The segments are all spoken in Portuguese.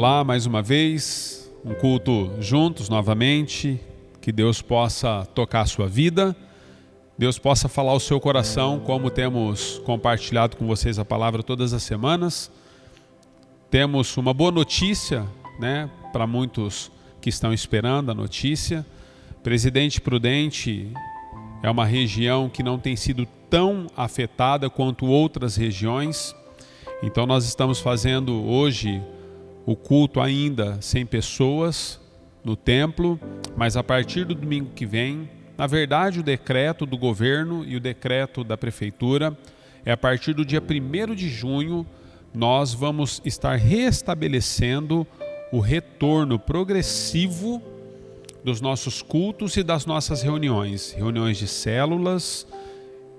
Olá, mais uma vez, um culto juntos novamente, que Deus possa tocar a sua vida, Deus possa falar ao seu coração, como temos compartilhado com vocês a palavra todas as semanas. Temos uma boa notícia, para muitos que estão esperando a notícia. Presidente Prudente é uma região que não tem sido tão afetada quanto outras regiões. Então nós estamos fazendo hoje o culto ainda sem pessoas no templo, mas a partir do domingo que vem, na verdade o decreto do governo e o decreto da prefeitura é a partir do dia 1º de junho, nós vamos estar restabelecendo o retorno progressivo dos nossos cultos e das nossas reuniões. Reuniões de células,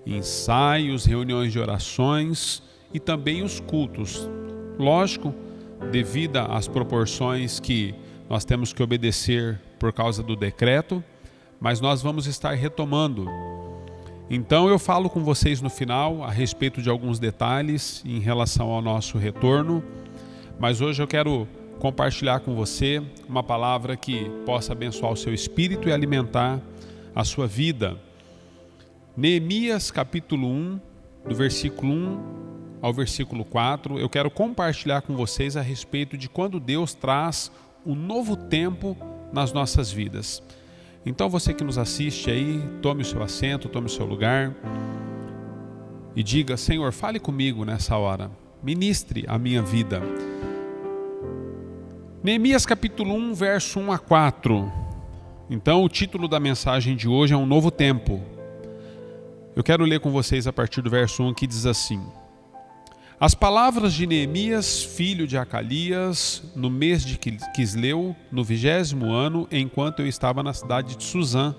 ensaios, reuniões de orações e também os cultos. Lógico, devido às proporções que nós temos que obedecer por causa do decreto, mas nós vamos estar retomando. Então eu falo com vocês no final a respeito de alguns detalhes em relação ao nosso retorno, mas hoje eu quero compartilhar com você uma palavra que possa abençoar o seu espírito e alimentar a sua vida. Neemias capítulo 1, do versículo 1 ao versículo 4, eu quero compartilhar com vocês a respeito de quando Deus traz um novo tempo nas nossas vidas. Então você que nos assiste aí, tome o seu assento, tome o seu lugar e diga: Senhor, fale comigo nessa hora, ministre a minha vida. Neemias capítulo 1, verso 1 a 4. Então o título da mensagem de hoje é um novo tempo. Eu quero ler com vocês a partir do verso 1, que diz assim: As palavras de Neemias, filho de Acalias, no mês de Quisleu, no 20º ano, enquanto eu estava na cidade de Suzã.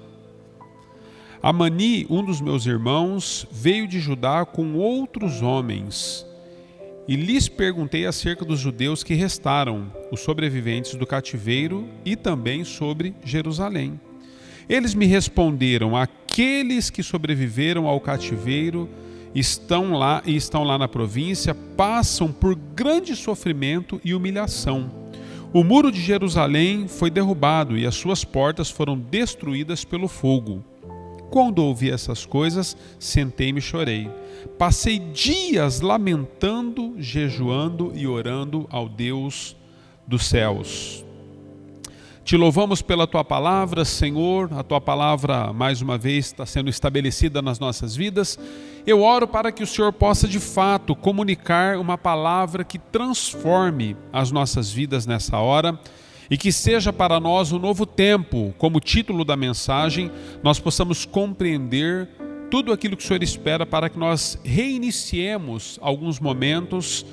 Amani, um dos meus irmãos, veio de Judá com outros homens, e lhes perguntei acerca dos judeus que restaram, os sobreviventes do cativeiro, e também sobre Jerusalém. Eles me responderam: aqueles que sobreviveram ao cativeiro estão lá na província, passam por grande sofrimento e humilhação. O muro de Jerusalém foi derrubado e as suas portas foram destruídas pelo fogo. Quando ouvi essas coisas, sentei-me e chorei. Passei dias lamentando, jejuando e orando ao Deus dos céus. Te louvamos pela Tua palavra, Senhor. A Tua palavra, mais uma vez, está sendo estabelecida nas nossas vidas. Eu oro para que o Senhor possa, de fato, comunicar uma palavra que transforme as nossas vidas nessa hora e que seja para nós um novo tempo. Como título da mensagem, nós possamos compreender tudo aquilo que o Senhor espera para que nós reiniciemos alguns momentos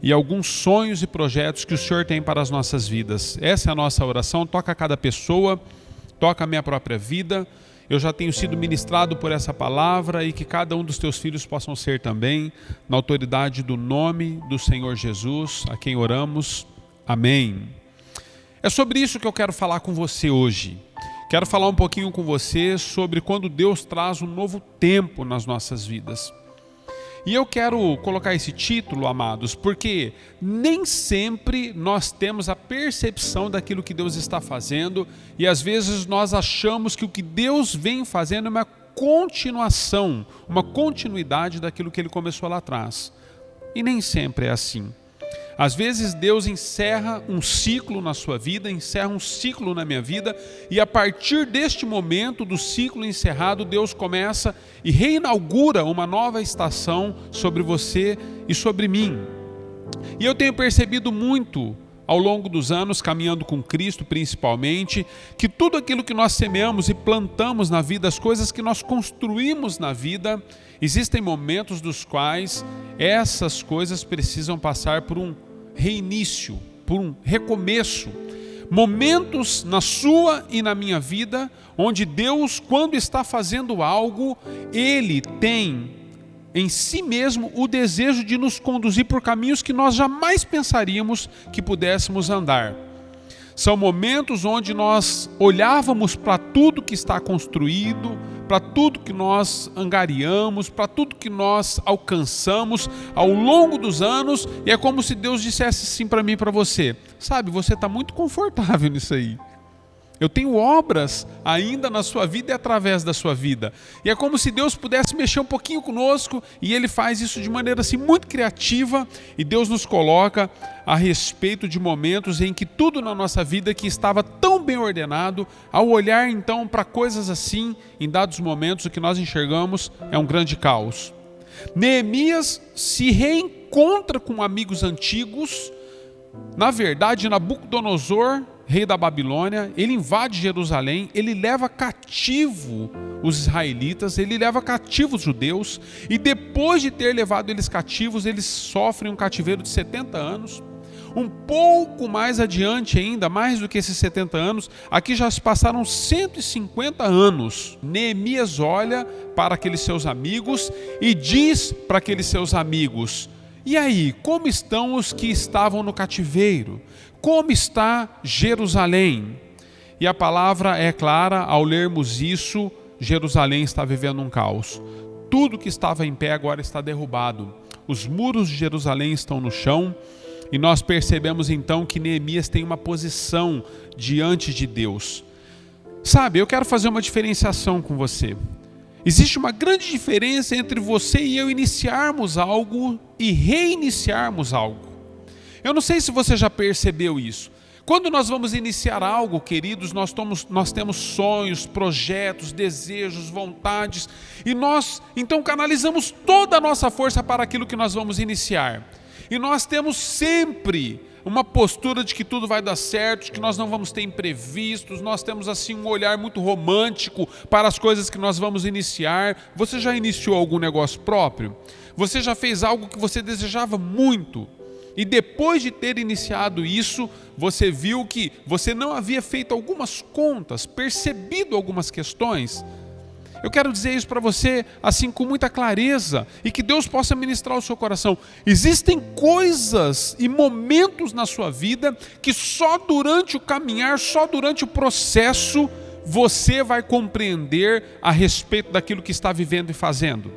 e alguns sonhos e projetos que o Senhor tem para as nossas vidas. Essa é a nossa oração. Toca cada pessoa, toca a minha própria vida. Eu já tenho sido ministrado por essa palavra e que cada um dos teus filhos possam ser também, na autoridade do nome do Senhor Jesus, a quem oramos. Amém. É sobre isso que eu quero falar com você hoje. Quero falar um pouquinho com você sobre quando Deus traz um novo tempo nas nossas vidas. E eu quero colocar esse título, amados, porque nem sempre nós temos a percepção daquilo que Deus está fazendo e às vezes nós achamos que o que Deus vem fazendo é uma continuação, uma continuidade daquilo que Ele começou lá atrás. E nem sempre é assim. Às vezes Deus encerra um ciclo na sua vida, encerra um ciclo na minha vida, e a partir deste momento do ciclo encerrado, Deus começa e reinaugura uma nova estação sobre você e sobre mim. E eu tenho percebido muito ao longo dos anos, caminhando com Cristo principalmente, que tudo aquilo que nós semeamos e plantamos na vida, as coisas que nós construímos na vida, existem momentos dos quais essas coisas precisam passar por um reinício, por um recomeço. Momentos na sua e na minha vida, onde Deus, quando está fazendo algo, Ele tem em si mesmo o desejo de nos conduzir por caminhos que nós jamais pensaríamos que pudéssemos andar. São momentos onde nós olhávamos para tudo que está construído, para tudo que nós angariamos, para tudo que nós alcançamos ao longo dos anos, e é como se Deus dissesse assim para mim e para você: sabe, você está muito confortável nisso aí. Eu tenho obras ainda na sua vida e através da sua vida. E é como se Deus pudesse mexer um pouquinho conosco, e Ele faz isso de maneira assim muito criativa, e Deus nos coloca a respeito de momentos em que tudo na nossa vida que estava tão bem ordenado, ao olhar então para coisas assim, em dados momentos o que nós enxergamos é um grande caos. Neemias se reencontra com amigos antigos. Na verdade, Nabucodonosor, rei da Babilônia, ele invade Jerusalém, ele leva cativo os israelitas, ele leva cativo os judeus, e depois de ter levado eles cativos, eles sofrem um cativeiro de 70 anos. Um pouco mais adiante ainda, mais do que esses 70 anos, aqui já se passaram 150 anos. Neemias olha para aqueles seus amigos e diz para aqueles seus amigos: e aí, como estão os que estavam no cativeiro? Como está Jerusalém? E a palavra é clara, ao lermos isso, Jerusalém está vivendo um caos. Tudo que estava em pé agora está derrubado. Os muros de Jerusalém estão no chão, e nós percebemos então que Neemias tem uma posição diante de Deus. Sabe, eu quero fazer uma diferenciação com você. Existe uma grande diferença entre você e eu iniciarmos algo e reiniciarmos algo. Eu não sei se você já percebeu isso. Quando nós vamos iniciar algo, queridos, nós temos sonhos, projetos, desejos, vontades, e nós então canalizamos toda a nossa força para aquilo que nós vamos iniciar. E nós temos sempre uma postura de que tudo vai dar certo, de que nós não vamos ter imprevistos, nós temos assim um olhar muito romântico para as coisas que nós vamos iniciar. Você já iniciou algum negócio próprio? Você já fez algo que você desejava muito? E depois de ter iniciado isso, você viu que você não havia feito algumas contas, percebido algumas questões? Eu quero dizer isso para você assim com muita clareza, e que Deus possa ministrar o seu coração. Existem coisas e momentos na sua vida que só durante o caminhar, só durante o processo, você vai compreender a respeito daquilo que está vivendo e fazendo.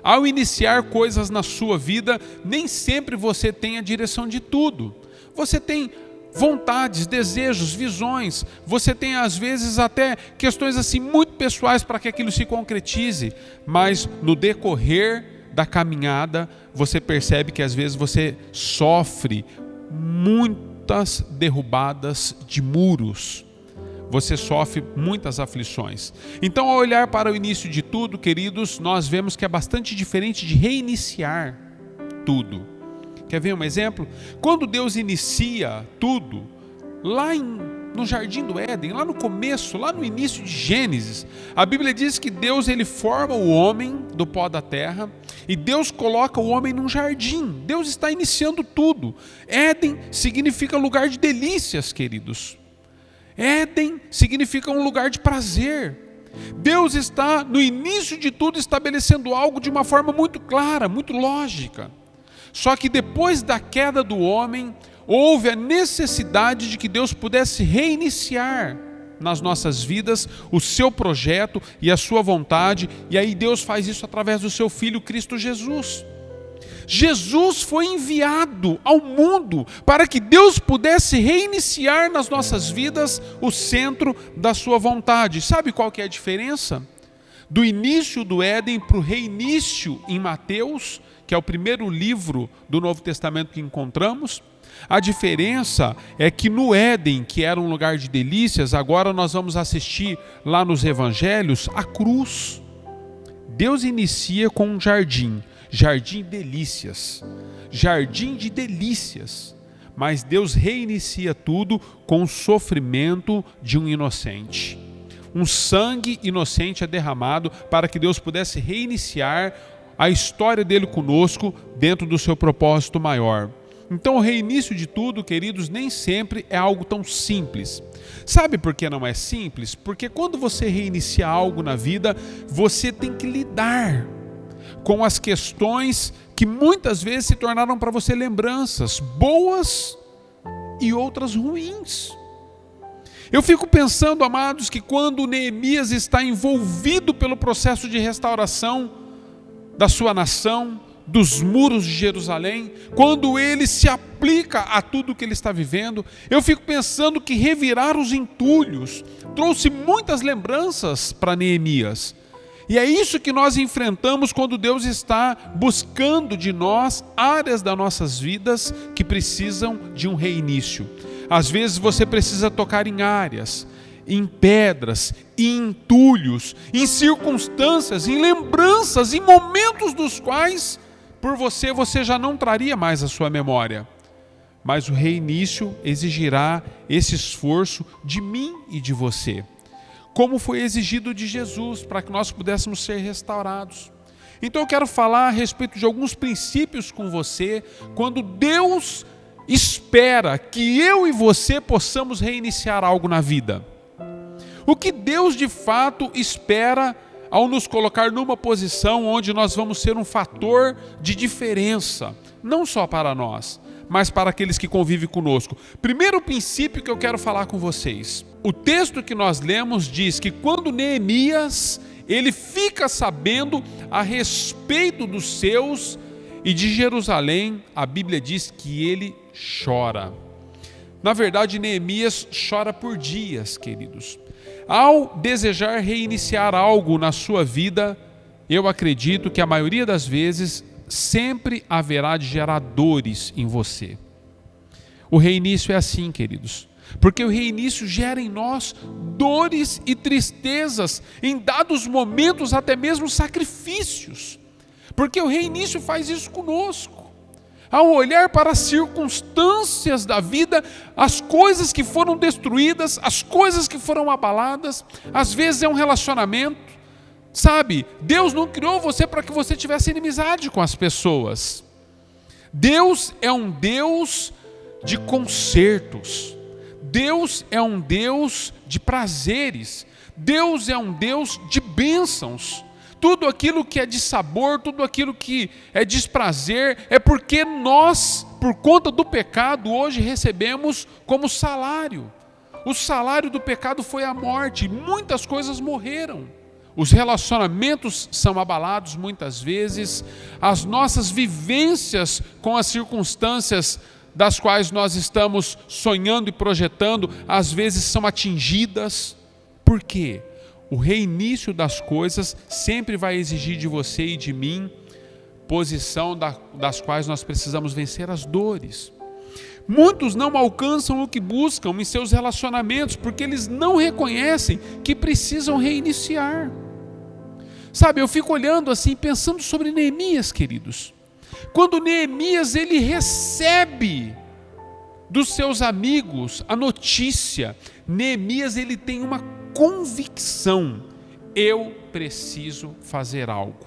Ao iniciar coisas na sua vida, nem sempre você tem a direção de tudo. Você tem vontades, desejos, visões. Você tem às vezes até questões assim muito pessoais para que aquilo se concretize. Mas no decorrer da caminhada, você percebe que às vezes você sofre muitas derrubadas de muros. Você sofre muitas aflições. Então, ao olhar para o início de tudo, queridos, nós vemos que é bastante diferente de reiniciar tudo. Quer ver um exemplo? Quando Deus inicia tudo, lá no Jardim do Éden, lá no começo, lá no início de Gênesis, a Bíblia diz que Deus ele forma o homem do pó da terra, e Deus coloca o homem num jardim. Deus está iniciando tudo. Éden significa lugar de delícias, queridos. Éden significa um lugar de prazer. Deus está no início de tudo estabelecendo algo de uma forma muito clara, muito lógica. Só que depois da queda do homem, houve a necessidade de que Deus pudesse reiniciar nas nossas vidas o seu projeto e a sua vontade, e aí Deus faz isso através do seu Filho Cristo Jesus. Jesus foi enviado ao mundo para que Deus pudesse reiniciar nas nossas vidas o centro da sua vontade. Sabe qual que é a diferença? Do início do Éden para o reinício em Mateus, que é o primeiro livro do Novo Testamento que encontramos. A diferença é que no Éden, que era um lugar de delícias, agora nós vamos assistir lá nos evangelhos a cruz. Deus inicia com um jardim de delícias, jardim de delícias, mas Deus reinicia tudo com o sofrimento de um inocente. Um sangue inocente é derramado para que Deus pudesse reiniciar a história dele conosco dentro do seu propósito maior. Então o reinício de tudo, queridos, nem sempre é algo tão simples. Sabe por que não é simples? Porque quando você reinicia algo na vida, você tem que lidar com as questões que muitas vezes se tornaram para você lembranças boas e outras ruins. Eu fico pensando, amados, que quando Neemias está envolvido pelo processo de restauração da sua nação, dos muros de Jerusalém, quando ele se aplica a tudo que ele está vivendo, eu fico pensando que revirar os entulhos trouxe muitas lembranças para Neemias. E é isso que nós enfrentamos quando Deus está buscando de nós áreas das nossas vidas que precisam de um reinício. Às vezes você precisa tocar em áreas, em pedras, em entulhos, em circunstâncias, em lembranças, em momentos dos quais por você já não traria mais a sua memória. Mas o reinício exigirá esse esforço de mim e de você, como foi exigido de Jesus, para que nós pudéssemos ser restaurados. Então eu quero falar a respeito de alguns princípios com você, quando Deus espera que eu e você possamos reiniciar algo na vida. O que Deus de fato espera ao nos colocar numa posição onde nós vamos ser um fator de diferença, não só para nós, mas para aqueles que convivem conosco. Primeiro princípio que eu quero falar com vocês. O texto que nós lemos diz que quando Neemias, ele fica sabendo a respeito dos seus e de Jerusalém, a Bíblia diz que ele chora. Na verdade, Neemias chora por dias, queridos. Ao desejar reiniciar algo na sua vida, eu acredito que a maioria das vezes sempre haverá de gerar dores em você. O reinício é assim, queridos, porque o reinício gera em nós dores e tristezas, em dados momentos até mesmo sacrifícios, porque o reinício faz isso conosco. Ao olhar para as circunstâncias da vida, as coisas que foram destruídas, as coisas que foram abaladas, às vezes é um relacionamento, sabe? Deus não criou você para que você tivesse inimizade com as pessoas. Deus é um Deus de concertos. Deus é um Deus de prazeres. Deus é um Deus de bênçãos. Tudo aquilo que é de sabor, tudo aquilo que é desprazer, é porque nós, por conta do pecado, hoje recebemos como salário. O salário do pecado foi a morte, muitas coisas morreram. Os relacionamentos são abalados muitas vezes, as nossas vivências com as circunstâncias das quais nós estamos sonhando e projetando, às vezes são atingidas. Por quê? O reinício das coisas sempre vai exigir de você e de mim posição das quais nós precisamos vencer as dores. Muitos não alcançam o que buscam em seus relacionamentos porque eles não reconhecem que precisam reiniciar. Sabe, eu fico olhando assim, pensando sobre Neemias, queridos. Quando Neemias ele recebe dos seus amigos a notícia, Neemias ele tem uma convicção: eu preciso fazer algo.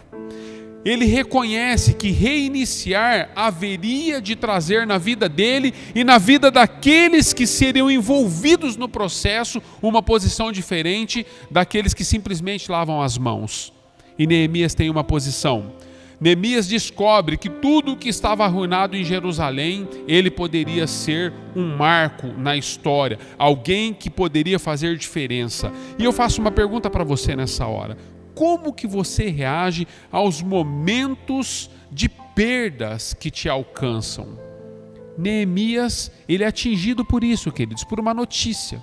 Ele reconhece que reiniciar haveria de trazer na vida dele e na vida daqueles que seriam envolvidos no processo uma posição diferente daqueles que simplesmente lavam as mãos. E Neemias tem uma posição. Neemias descobre que tudo o que estava arruinado em Jerusalém, ele poderia ser um marco na história, alguém que poderia fazer diferença. E eu faço uma pergunta para você nessa hora: como que você reage aos momentos de perdas que te alcançam? Neemias, ele é atingido por isso, queridos, por uma notícia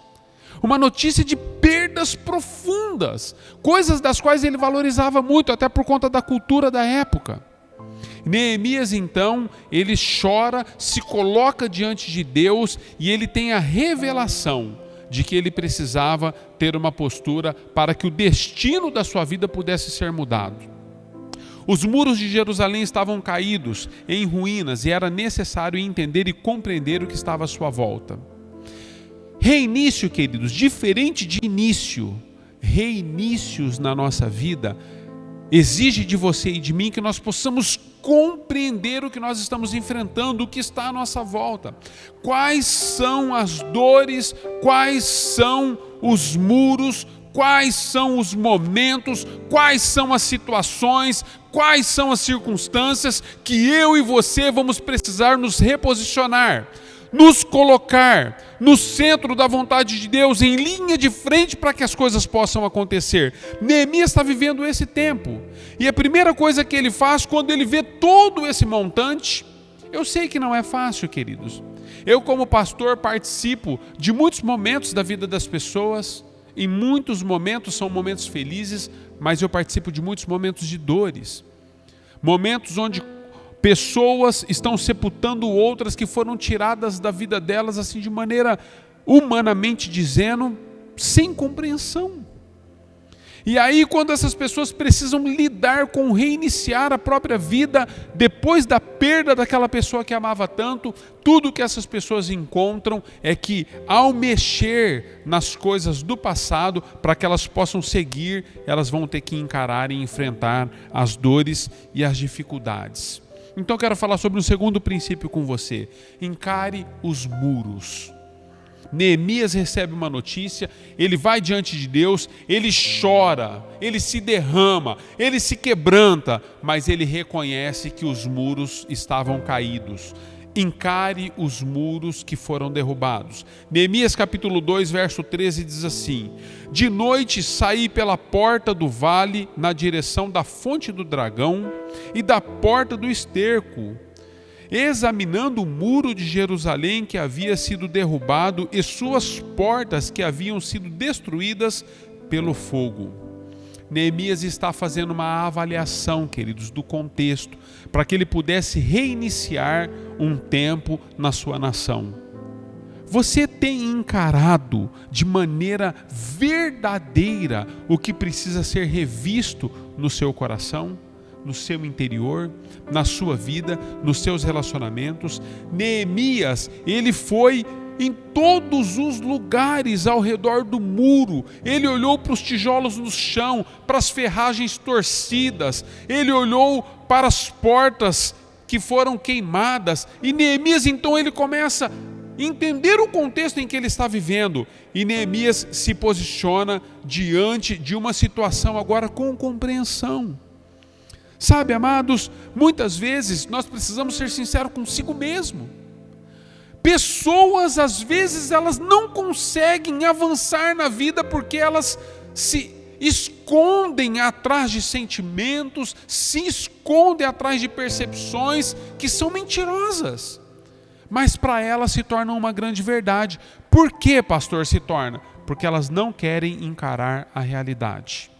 de perdas profundas, coisas das quais ele valorizava muito, até por conta da cultura da época. Neemias então, ele chora, se coloca diante de Deus e ele tem a revelação de que ele precisava ter uma postura para que o destino da sua vida pudesse ser mudado. Os muros de Jerusalém estavam caídos, em ruínas, e era necessário entender e compreender o que estava à sua volta. Reinício, queridos, diferente de início, reinícios na nossa vida exige de você e de mim que nós possamos compreender o que nós estamos enfrentando, o que está à nossa volta. Quais são as dores, quais são os muros, quais são os momentos, quais são as situações, quais são as circunstâncias que eu e você vamos precisar nos reposicionar. nos colocar no centro da vontade de Deus, em linha de frente para que as coisas possam acontecer. Neemias está vivendo esse tempo. E a primeira coisa que ele faz quando ele vê todo esse montante, eu sei que não é fácil, queridos. Eu, como pastor, participo de muitos momentos da vida das pessoas. Em muitos momentos são momentos felizes, mas eu participo de muitos momentos de dores. Momentos onde pessoas estão sepultando outras que foram tiradas da vida delas, assim, de maneira, humanamente dizendo, sem compreensão. E aí, quando essas pessoas precisam lidar com reiniciar a própria vida, depois da perda daquela pessoa que amava tanto, tudo que essas pessoas encontram é que, ao mexer nas coisas do passado, para que elas possam seguir, elas vão ter que encarar e enfrentar as dores e as dificuldades. Então eu quero falar sobre um segundo princípio com você. Encare os muros. Neemias recebe uma notícia, ele vai diante de Deus, ele chora, ele se derrama, ele se quebranta, mas ele reconhece que os muros estavam caídos. Encare os muros que foram derrubados. Neemias capítulo 2, verso 13 diz assim: de noite saí pela porta do vale na direção da fonte do dragão e da porta do esterco, examinando o muro de Jerusalém que havia sido derrubado e suas portas que haviam sido destruídas pelo fogo. Neemias está fazendo uma avaliação, queridos, do contexto, para que ele pudesse reiniciar um tempo na sua nação. Você tem encarado de maneira verdadeira o que precisa ser revisto no seu coração, no seu interior, na sua vida, nos seus relacionamentos? Neemias, ele foi em todos os lugares ao redor do muro. Ele olhou para os tijolos no chão, para as ferragens torcidas, ele olhou para as portas que foram queimadas, e Neemias então ele começa a entender o contexto em que ele está vivendo, e Neemias se posiciona diante de uma situação agora com compreensão. Sabe, amados, muitas vezes nós precisamos ser sinceros consigo mesmo. Pessoas, às vezes, elas não conseguem avançar na vida porque elas se escondem atrás de sentimentos, se escondem atrás de percepções que são mentirosas. Mas para elas se torna uma grande verdade. Por que, pastor, se torna? Porque elas não querem encarar a realidade.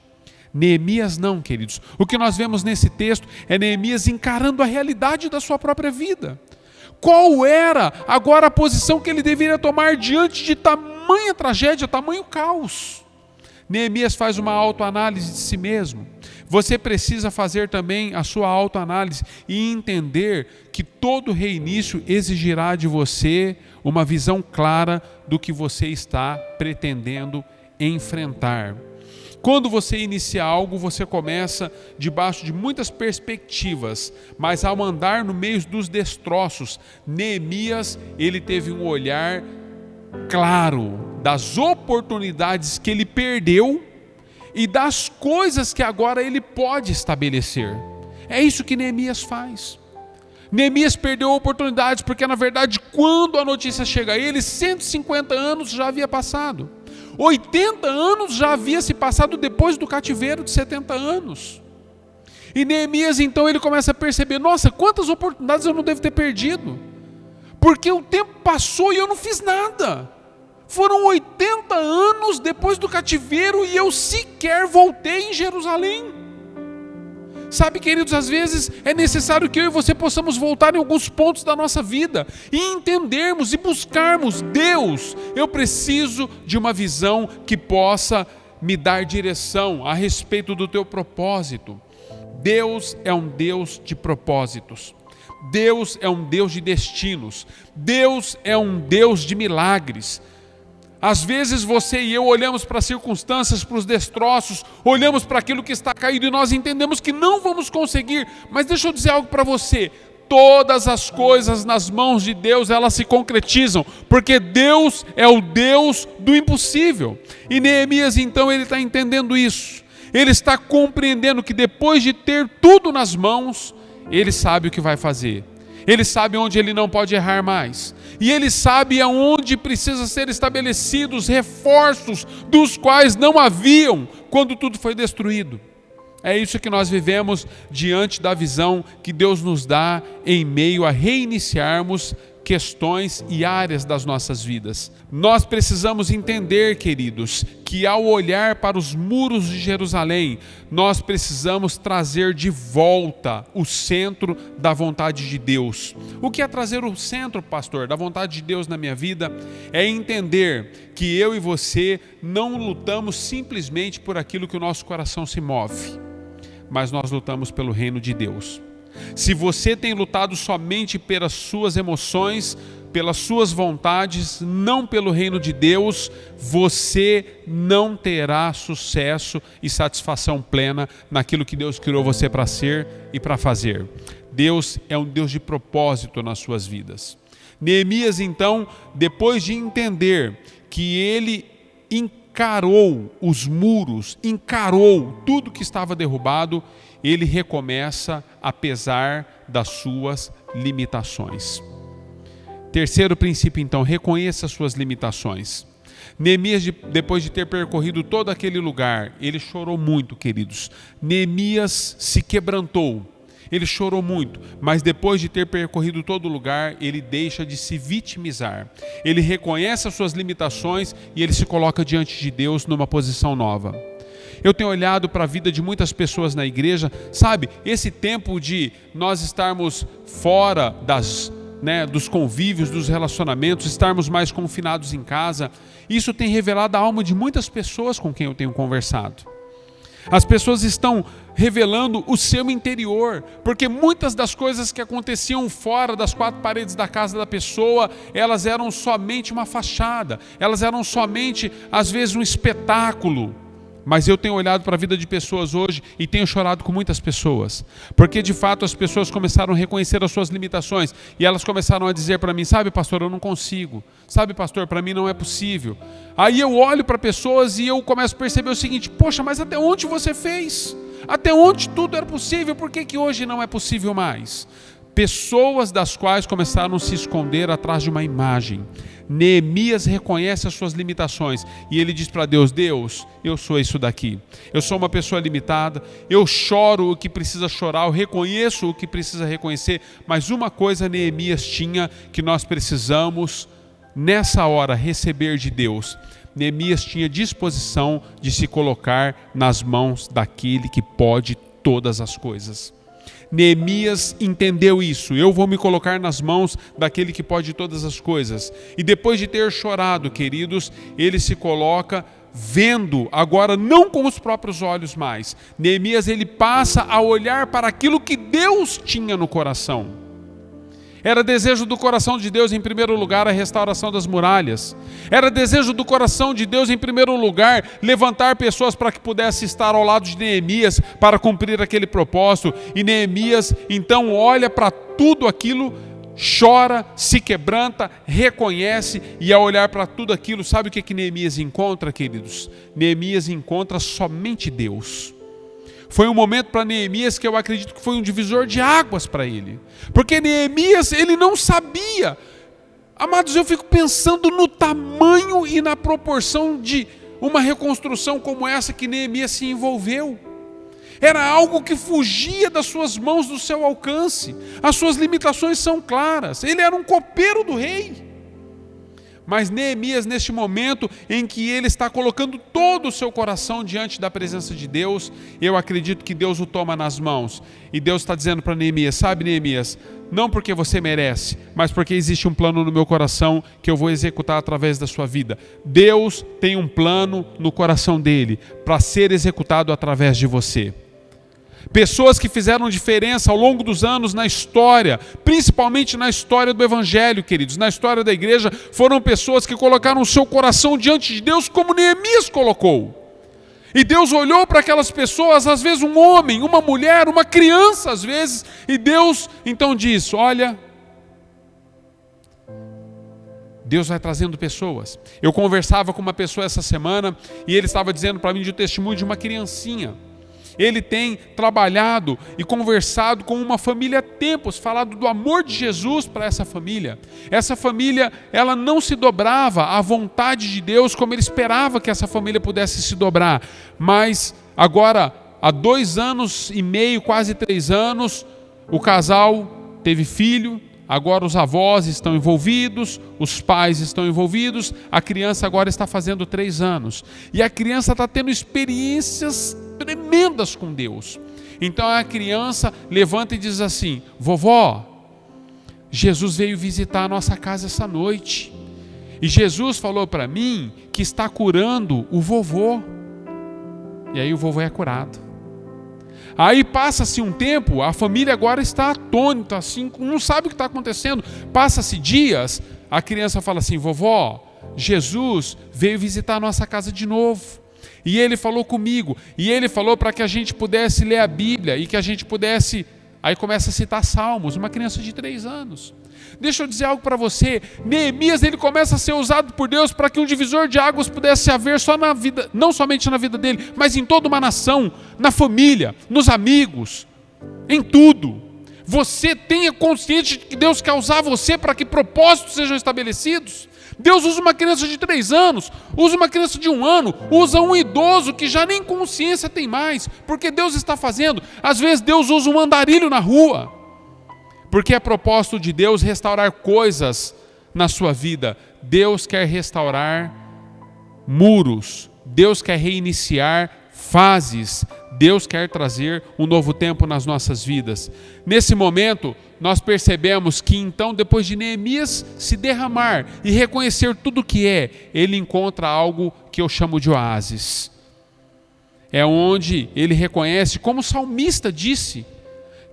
Neemias não, queridos. O que nós vemos nesse texto é Neemias encarando a realidade da sua própria vida. Qual era agora a posição que ele deveria tomar diante de tamanha tragédia, tamanho caos? Neemias faz uma autoanálise de si mesmo. Você precisa fazer também a sua autoanálise e entender que todo reinício exigirá de você uma visão clara do que você está pretendendo enfrentar. Quando você inicia algo, você começa debaixo de muitas perspectivas, mas ao andar no meio dos destroços, Neemias, ele teve um olhar claro das oportunidades que ele perdeu e das coisas que agora ele pode estabelecer. É isso que Neemias faz. Neemias perdeu oportunidades porque, na verdade, quando a notícia chega a ele, 150 anos já havia passado. 80 anos já havia se passado depois do cativeiro de 70 anos. E Neemias, então, ele começa a perceber: nossa, quantas oportunidades eu não devo ter perdido, porque o tempo passou e eu não fiz nada. Foram 80 anos depois do cativeiro e eu sequer voltei em Jerusalém. Sabe, queridos, às vezes é necessário que eu e você possamos voltar em alguns pontos da nossa vida e entendermos e buscarmos: Deus, eu preciso de uma visão que possa me dar direção a respeito do teu propósito. Deus é um Deus de propósitos. Deus é um Deus de destinos. Deus é um Deus de milagres. Às vezes você e eu olhamos para as circunstâncias, para os destroços, olhamos para aquilo que está caído e nós entendemos que não vamos conseguir. Mas deixa eu dizer algo para você: todas as coisas nas mãos de Deus, elas se concretizam, porque Deus é o Deus do impossível. E Neemias, então, ele está entendendo isso. Ele está compreendendo que depois de ter tudo nas mãos, ele sabe o que vai fazer. Ele sabe onde ele não pode errar mais. E ele sabe aonde precisa ser estabelecidos reforços dos quais não haviam quando tudo foi destruído. É isso que nós vivemos diante da visão que Deus nos dá em meio a reiniciarmos questões e áreas das nossas vidas. Nós precisamos entender, queridos, que ao olhar para os muros de Jerusalém, nós precisamos trazer de volta o centro da vontade de Deus. O que é trazer o centro, pastor, da vontade de Deus na minha vida? É entender que eu e você não lutamos simplesmente por aquilo que o nosso coração se move, mas nós lutamos pelo reino de Deus. Se você tem lutado somente pelas suas emoções, pelas suas vontades, não pelo reino de Deus, você não terá sucesso e satisfação plena naquilo que Deus criou você para ser e para fazer. Deus é um Deus de propósito nas suas vidas. Neemias, então, depois de entender que ele encarou os muros, encarou tudo que estava derrubado, ele recomeça apesar das suas limitações. Terceiro princípio, então, reconheça as suas limitações. Neemias, depois de ter percorrido todo aquele lugar, ele chorou muito, queridos. Neemias se quebrantou, ele chorou muito, mas depois de ter percorrido todo o lugar, ele deixa de se vitimizar. Ele reconhece as suas limitações e ele se coloca diante de Deus numa posição nova. Eu tenho olhado para a vida de muitas pessoas na igreja, sabe, esse tempo de nós estarmos fora dos convívios, dos relacionamentos, estarmos mais confinados em casa, isso tem revelado a alma de muitas pessoas com quem eu tenho conversado. As pessoas estão revelando o seu interior, porque muitas das coisas que aconteciam fora das quatro paredes da casa da pessoa, elas eram somente uma fachada, elas eram somente, às vezes, um espetáculo. Mas eu tenho olhado para a vida de pessoas hoje e tenho chorado com muitas pessoas, porque de fato as pessoas começaram a reconhecer as suas limitações e elas começaram a dizer para mim, sabe pastor, eu não consigo, sabe pastor, para mim não é possível. Aí eu olho para pessoas e eu começo a perceber o seguinte, poxa, mas até onde você fez? Até onde tudo era possível, por que hoje não é possível mais? Pessoas das quais começaram a se esconder atrás de uma imagem. Neemias reconhece as suas limitações e ele diz para Deus, Deus, eu sou isso daqui, eu sou uma pessoa limitada, eu choro o que precisa chorar, eu reconheço o que precisa reconhecer, mas uma coisa Neemias tinha que nós precisamos nessa hora receber de Deus. Neemias tinha disposição de se colocar nas mãos daquele que pode todas as coisas. Neemias entendeu isso, eu vou me colocar nas mãos daquele que pode todas as coisas. E depois de ter chorado, queridos, ele se coloca vendo, agora não com os próprios olhos mais. Neemias, ele passa a olhar para aquilo que Deus tinha no coração. Era desejo do coração de Deus, em primeiro lugar, a restauração das muralhas. Era desejo do coração de Deus, em primeiro lugar, levantar pessoas para que pudesse estar ao lado de Neemias para cumprir aquele propósito. E Neemias, então, olha para tudo aquilo, chora, se quebranta, reconhece, e ao olhar para tudo aquilo, sabe o que Neemias encontra, queridos? Neemias encontra somente Deus. Foi um momento para Neemias que eu acredito que foi um divisor de águas para ele. Porque Neemias, ele não sabia. Amados, eu fico pensando no tamanho e na proporção de uma reconstrução como essa que Neemias se envolveu. Era algo que fugia das suas mãos, do seu alcance. As suas limitações são claras. Ele era um copeiro do rei. Mas Neemias, neste momento em que ele está colocando todo o seu coração diante da presença de Deus, eu acredito que Deus o toma nas mãos. E Deus está dizendo para Neemias, sabe Neemias, não porque você merece, mas porque existe um plano no meu coração que eu vou executar através da sua vida. Deus tem um plano no coração dele para ser executado através de você. Pessoas que fizeram diferença ao longo dos anos na história, principalmente na história do Evangelho, queridos, na história da igreja, foram pessoas que colocaram o seu coração diante de Deus como Neemias colocou. E Deus olhou para aquelas pessoas, às vezes um homem, uma mulher, uma criança às vezes, e Deus então diz, olha, Deus vai trazendo pessoas. Eu conversava com uma pessoa essa semana e ele estava dizendo para mim de um testemunho de uma criancinha. Ele tem trabalhado e conversado com uma família há tempos, falado do amor de Jesus para essa família. Essa família, ela não se dobrava à vontade de Deus como ele esperava que essa família pudesse se dobrar. Mas agora, há 2 anos e meio, quase 3 anos, o casal teve filho. Agora os avós estão envolvidos, os pais estão envolvidos, a criança agora está fazendo 3 anos. E a criança está tendo experiências tremendas com Deus. Então a criança levanta e diz assim: vovó, Jesus veio visitar a nossa casa essa noite. E Jesus falou para mim que está curando o vovô. E aí o vovô é curado. Aí passa-se um tempo, a família agora está atônita, assim, não sabe o que está acontecendo. Passa-se dias, a criança fala assim: vovó, Jesus veio visitar a nossa casa de novo. E ele falou comigo, e ele falou para que a gente pudesse ler a Bíblia, e que a gente pudesse... Aí começa a citar Salmos, uma criança de 3 anos. Deixa eu dizer algo para você. Neemias, ele começa a ser usado por Deus para que um divisor de águas pudesse haver só na vida, não somente na vida dele, mas em toda uma nação, na família, nos amigos, em tudo. Você tenha consciência de que Deus quer usar você para que propósitos sejam estabelecidos. Deus usa uma criança de 3 anos, usa uma criança de 1 ano, usa um idoso que já nem consciência tem mais, porque Deus está fazendo. Às vezes Deus usa um andarilho na rua, porque é propósito de Deus restaurar coisas na sua vida. Deus quer restaurar muros, Deus quer reiniciar fases, Deus quer trazer um novo tempo nas nossas vidas. Nesse momento, nós percebemos que então, depois de Neemias se derramar e reconhecer tudo o que é, ele encontra algo que eu chamo de oásis. É onde ele reconhece, como o salmista disse,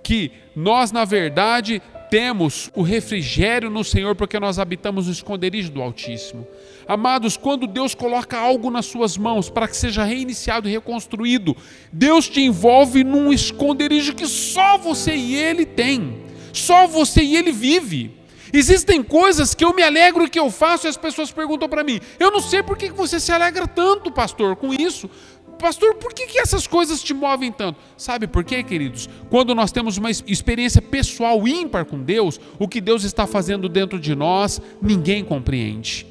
que nós, na verdade, temos o refrigério no Senhor, porque nós habitamos no esconderijo do Altíssimo. Amados, quando Deus coloca algo nas suas mãos para que seja reiniciado e reconstruído, Deus te envolve num esconderijo que só você e Ele tem, só você e Ele vive. Existem coisas que eu me alegro e que eu faço, e as pessoas perguntam para mim: eu não sei por que você se alegra tanto, pastor, com isso. Pastor, por que essas coisas te movem tanto? Sabe por quê, queridos? Quando nós temos uma experiência pessoal ímpar com Deus, o que Deus está fazendo dentro de nós, ninguém compreende.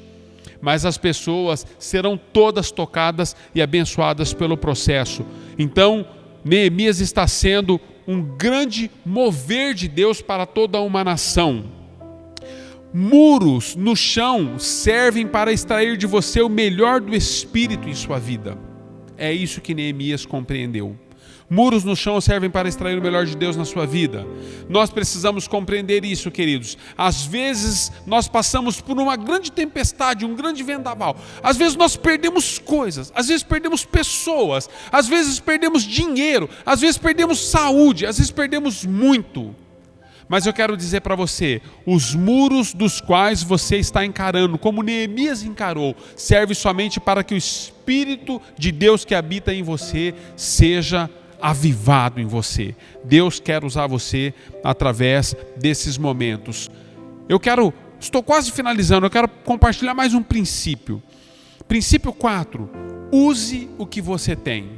Mas as pessoas serão todas tocadas e abençoadas pelo processo. Então, Neemias está sendo um grande mover de Deus para toda uma nação. Muros no chão servem para extrair de você o melhor do Espírito em sua vida. É isso que Neemias compreendeu. Muros no chão servem para extrair o melhor de Deus na sua vida. Nós precisamos compreender isso, queridos. Às vezes nós passamos por uma grande tempestade, um grande vendaval. Às vezes nós perdemos coisas, às vezes perdemos pessoas, às vezes perdemos dinheiro, às vezes perdemos saúde, às vezes perdemos muito. Mas eu quero dizer para você, os muros dos quais você está encarando, como Neemias encarou, serve somente para que o Espírito de Deus que habita em você seja avivado em você. Deus quer usar você através desses momentos. Estou quase finalizando, eu quero compartilhar mais um princípio. Princípio 4, use o que você tem.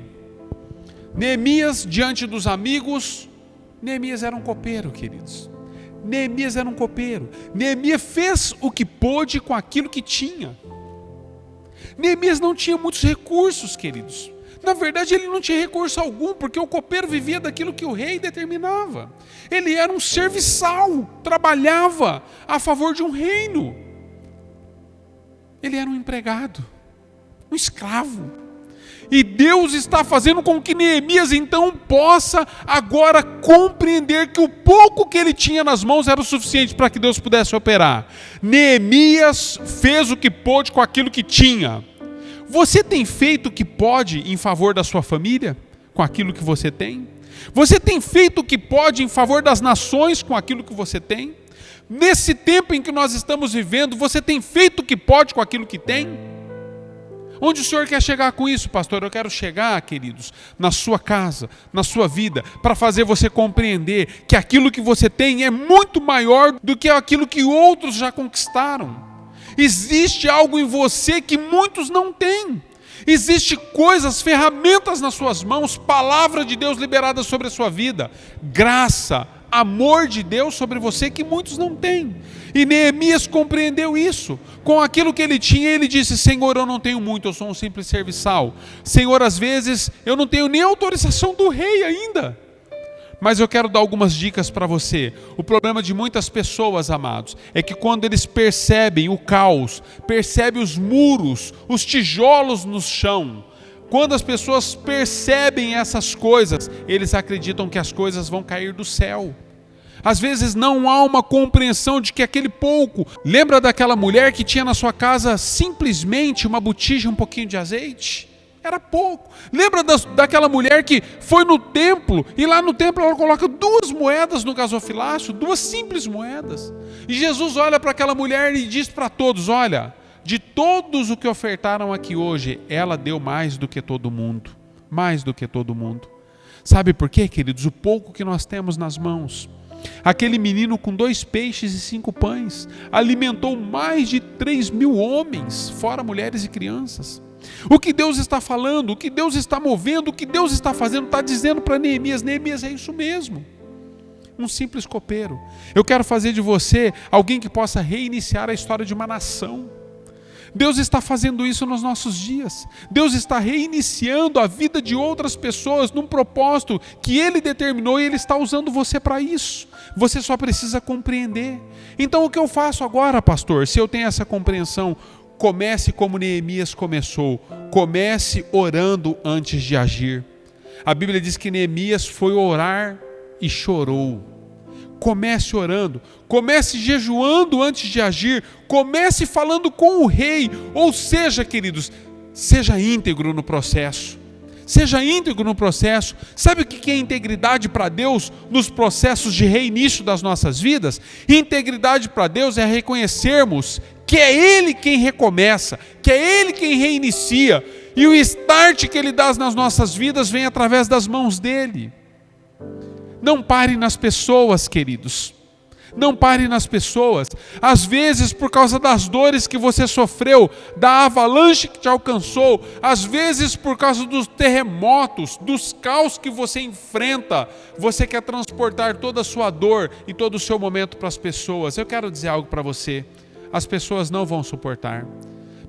Neemias, diante dos amigos, Neemias era um copeiro, queridos. Neemias era um copeiro. Neemias fez o que pôde com aquilo que tinha. Neemias não tinha muitos recursos, queridos. Na verdade, ele não tinha recurso algum, porque o copeiro vivia daquilo que o rei determinava. Ele era um serviçal, trabalhava a favor de um reino. Ele era um empregado, um escravo. E Deus está fazendo com que Neemias então possa agora compreender que o pouco que ele tinha nas mãos era o suficiente para que Deus pudesse operar. Neemias fez o que pôde com aquilo que tinha. Você tem feito o que pode em favor da sua família com aquilo que você tem? Você tem feito o que pode em favor das nações com aquilo que você tem? Nesse tempo em que nós estamos vivendo, você tem feito o que pode com aquilo que tem? Onde o Senhor quer chegar com isso, pastor? Eu quero chegar, queridos, na sua casa, na sua vida, para fazer você compreender que aquilo que você tem é muito maior do que aquilo que outros já conquistaram. Existe algo em você que muitos não têm. Existem coisas, ferramentas nas suas mãos, palavra de Deus liberada sobre a sua vida, graça, amor de Deus sobre você que muitos não têm. E Neemias compreendeu isso. Com aquilo que ele tinha, ele disse: Senhor, eu não tenho muito, eu sou um simples serviçal. Senhor, às vezes eu não tenho nem autorização do rei ainda. Mas eu quero dar algumas dicas para você. O problema de muitas pessoas, amados, é que quando eles percebem o caos, percebem os muros, os tijolos no chão, quando as pessoas percebem essas coisas, eles acreditam que as coisas vão cair do céu. Às vezes não há uma compreensão de que aquele pouco... Lembra daquela mulher que tinha na sua casa simplesmente uma botija e um pouquinho de azeite? Era pouco. Lembra daquela mulher que foi no templo, e lá no templo ela coloca 2 moedas no gasofilácio, 2 simples moedas. E Jesus olha para aquela mulher e diz para todos: olha, de todos o que ofertaram aqui hoje, ela deu mais do que todo mundo. Mais do que todo mundo. Sabe por quê, queridos? O pouco que nós temos nas mãos. Aquele menino com 2 peixes e 5 pães alimentou mais de 3.000 homens, fora mulheres e crianças. O que Deus está falando, o que Deus está movendo, o que Deus está fazendo, está dizendo para Neemias: Neemias, é isso mesmo. Um simples copeiro. Eu quero fazer de você alguém que possa reiniciar a história de uma nação. Deus está fazendo isso nos nossos dias. Deus está reiniciando a vida de outras pessoas num propósito que Ele determinou, e Ele está usando você para isso. Você só precisa compreender. Então o que eu faço agora, pastor, se eu tenho essa compreensão? Comece como Neemias começou. Comece orando antes de agir. A Bíblia diz que Neemias foi orar e chorou. Comece orando, comece jejuando antes de agir, comece falando com o rei. Ou seja, queridos, seja íntegro no processo. Seja íntegro no processo. Sabe o que é integridade para Deus nos processos de reinício das nossas vidas? Integridade para Deus é reconhecermos que é Ele quem recomeça, que é Ele quem reinicia, e o start que Ele dá nas nossas vidas vem através das mãos dEle. Não pare nas pessoas, queridos. Não pare nas pessoas. Às vezes, por causa das dores que você sofreu, da avalanche que te alcançou, às vezes por causa dos terremotos, dos caos que você enfrenta, você quer transportar toda a sua dor e todo o seu momento para as pessoas. Eu quero dizer algo para você: as pessoas não vão suportar.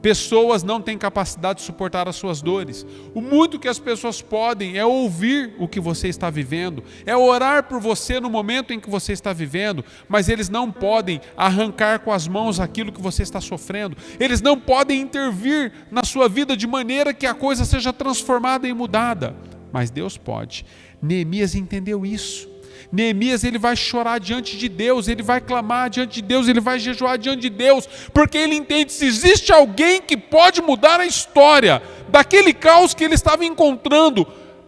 Pessoas não têm capacidade de suportar as suas dores. O muito que as pessoas podem é ouvir o que você está vivendo, é orar por você no momento em que você está vivendo, mas eles não podem arrancar com as mãos aquilo que você está sofrendo. Eles não podem intervir na sua vida de maneira que a coisa seja transformada e mudada. Mas Deus pode. Neemias entendeu isso. Neemias, ele vai chorar diante de Deus, ele vai clamar diante de Deus, ele vai jejuar diante de Deus, porque ele entende: se existe alguém que pode mudar a história daquele caos que ele estava encontrando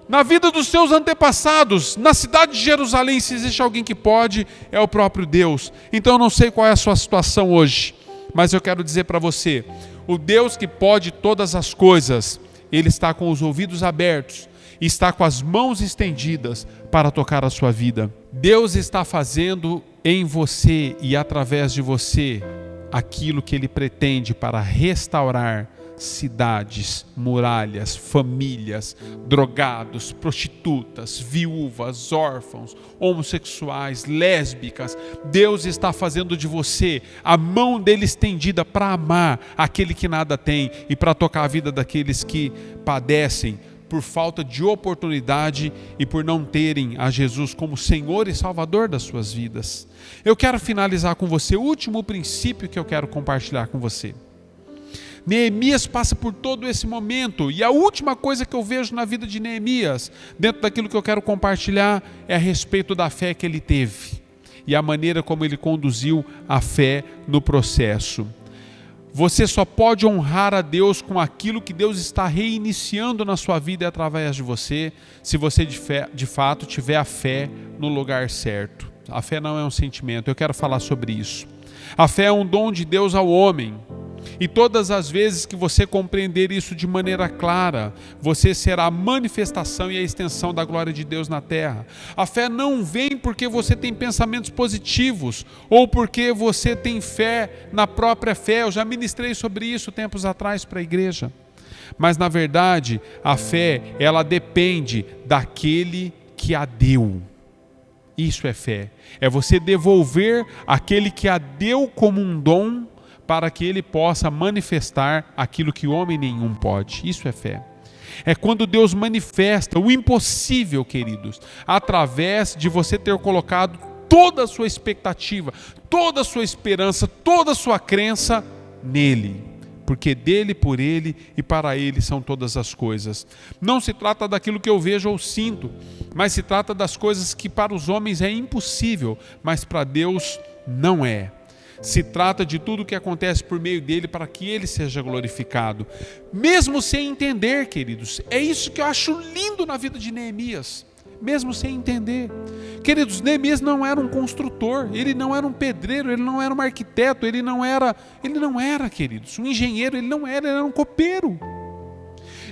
na vida dos seus antepassados, na cidade de Jerusalém, se existe alguém que pode, é o próprio Deus. Então eu não sei qual é a sua situação hoje, mas eu quero dizer para você: o Deus que pode todas as coisas, Ele está com os ouvidos abertos, está com as mãos estendidas para tocar a sua vida. Deus está fazendo em você e através de você aquilo que Ele pretende para restaurar cidades, muralhas, famílias, drogados, prostitutas, viúvas, órfãos, homossexuais, lésbicas. Deus está fazendo de você a mão dele estendida para amar aquele que nada tem e para tocar a vida daqueles que padecem por falta de oportunidade e por não terem a Jesus como Senhor e Salvador das suas vidas. Eu quero finalizar com você o último princípio que eu quero compartilhar com você. Neemias passa por todo esse momento, e a última coisa que eu vejo na vida de Neemias, dentro daquilo que eu quero compartilhar, é a respeito da fé que ele teve e a maneira como ele conduziu a fé no processo. Você só pode honrar a Deus com aquilo que Deus está reiniciando na sua vida e através de você, se você de fato tiver a fé no lugar certo. A fé não é um sentimento, eu quero falar sobre isso. A fé é um dom de Deus ao homem. E todas as vezes que você compreender isso de maneira clara, você será a manifestação e a extensão da glória de Deus na terra. A fé não vem porque você tem pensamentos positivos ou porque você tem fé na própria fé. Eu já ministrei sobre isso tempos atrás para a igreja. Mas na verdade, a fé, ela depende daquele que a deu. Isso é fé. É você devolver aquele que a deu como um dom para que ele possa manifestar aquilo que homem nenhum pode. Isso é fé. É quando Deus manifesta o impossível, queridos, através de você ter colocado toda a sua expectativa, toda a sua esperança, toda a sua crença nele. Porque dele, por ele e para ele são todas as coisas. Não se trata daquilo que eu vejo ou sinto, mas se trata das coisas que para os homens é impossível, mas para Deus não é. Se trata de tudo o que acontece por meio dele para que ele seja glorificado. Mesmo sem entender, queridos, é isso que eu acho lindo na vida de Neemias. Mesmo sem entender. Queridos, Neemias não era um construtor, ele não era um pedreiro, ele não era um arquiteto, ele não era, queridos, um engenheiro, ele era um copeiro.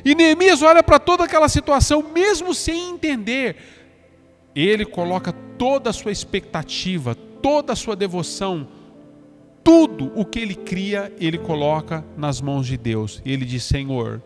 E Neemias olha para toda aquela situação, mesmo sem entender, ele coloca toda a sua expectativa, toda a sua devoção, tudo o que ele cria, ele coloca nas mãos de Deus. E ele diz: Senhor,